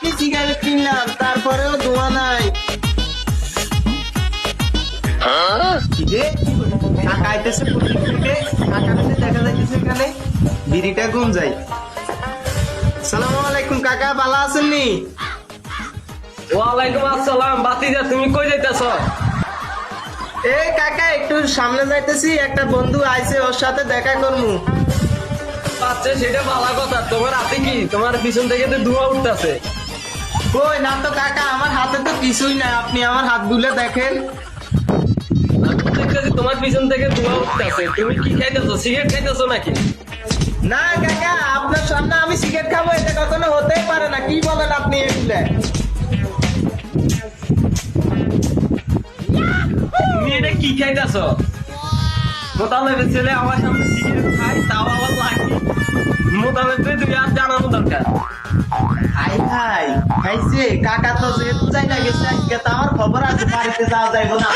কি সিগারেট কিনলাম, তারপরেও ধোঁয়া নাই। কি রে, কাকা আইতেছে পুকুর থেকে, কাকাকে দেখা যাইতেছে এখানে, বিড়িটা গুম যাই। সালাম আলাইকুম কাকা, ভালো আছেন নি? ওয়ালাইকুম আসসালাম। বাতিজা, তুমি কই যাইতেছ? এই কাকা একটু সামনে যাইতেছি, একটা বন্ধু আইছে, ওর সাথে দেখা করমু। আচ্ছা, সেটা ভালো কথা। তোমার হাতে কি? তোমার পিছন থেকে তো ধোঁয়া উঠতেছে। কই না তো কাকা, আমার হাতে তো কিছুই নাই, আপনি আমার হাত গুলো দেখেন। দেখতেছি তোমার পিছন থেকে ধোঁয়া উঠতেছে। তুমি কি খাইতেছো? সিগারেট খাইতেছো নাকি? না কাকা, আপনার সামনে আমি সিগারেট খাবো, এটা কখনো হতেই পারে না। কি বলেন আপনি এগুলো? তুমি এটা কি খাইতেছো? মোতালেবের ছেলে আমার সামনে সিগারেট খাই, তাও আবার লাগি। মোতালেবকে তুমি আর জানানো দরকার। হাই হাই খাইছে কাকা, তো যেহেতু যাই না গেছে আজকে, তো আমার খবর আছে, বাড়িতে যাওয়া যাইব না।